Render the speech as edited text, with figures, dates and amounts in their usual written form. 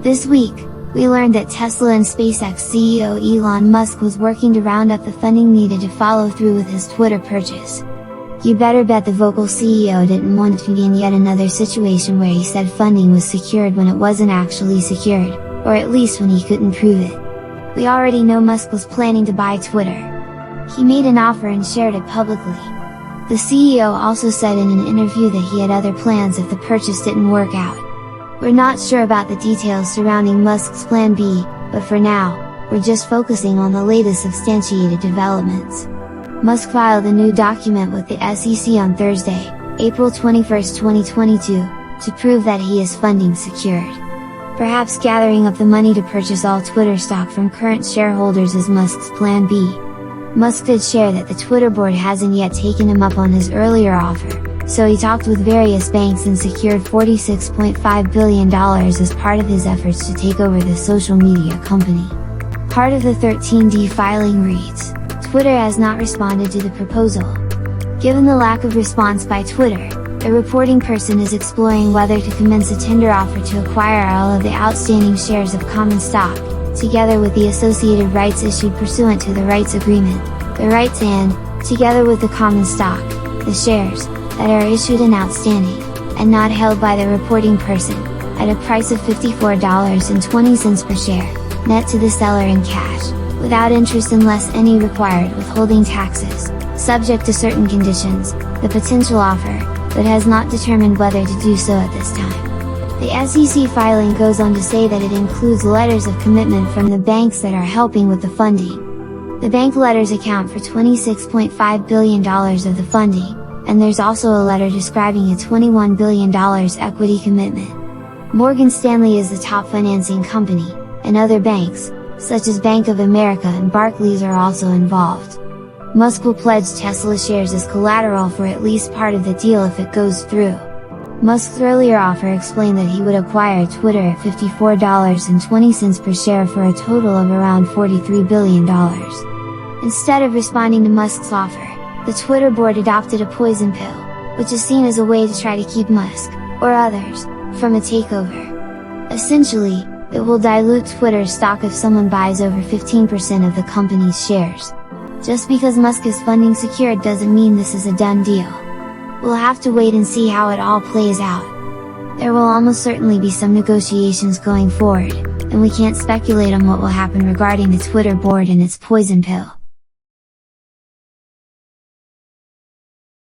This week, we learned that Tesla and SpaceX CEO Elon Musk was working to round up the funding needed to follow through with his Twitter purchase. You better bet the vocal CEO didn't want to be in yet another situation where he said funding was secured when it wasn't actually secured, or at least when he couldn't prove it. We already know Musk was planning to buy Twitter. He made an offer and shared it publicly. The CEO also said in an interview that he had other plans if the purchase didn't work out. We're not sure about the details surrounding Musk's plan B, but for now, we're just focusing on the latest substantiated developments. Musk filed a new document with the SEC on Thursday, April 21, 2022, to prove that he has funding secured. Perhaps gathering up the money to purchase all Twitter stock from current shareholders is Musk's plan B. Musk did share that the Twitter board hasn't yet taken him up on his earlier offer, so he talked with various banks and secured $46.5 billion as part of his efforts to take over the social media company. Part of the 13D filing reads, Twitter has not responded to the proposal. Given the lack of response by Twitter, the reporting person is exploring whether to commence a tender offer to acquire all of the outstanding shares of common stock, together with the associated rights issued pursuant to the rights agreement, the rights and, together with the common stock, the shares, that are issued and outstanding, and not held by the reporting person, at a price of $54.20 per share, net to the seller in cash, without interest unless any required withholding taxes, subject to certain conditions, the potential offer, but has not determined whether to do so at this time. The SEC filing goes on to say that it includes letters of commitment from the banks that are helping with the funding. The bank letters account for $26.5 billion of the funding, and there's also a letter describing a $21 billion equity commitment. Morgan Stanley is the top financing company, and other banks, such as Bank of America and Barclays, are also involved. Musk will pledge Tesla shares as collateral for at least part of the deal if it goes through. Musk's earlier offer explained that he would acquire Twitter at $54.20 per share for a total of around $43 billion. Instead of responding to Musk's offer, the Twitter board adopted a poison pill, which is seen as a way to try to keep Musk, or others, from a takeover. Essentially, it will dilute Twitter's stock if someone buys over 15% of the company's shares. Just because Musk is funding secured doesn't mean this is a done deal. We'll have to wait and see how it all plays out. There will almost certainly be some negotiations going forward, and we can't speculate on what will happen regarding the Twitter board and its poison pill.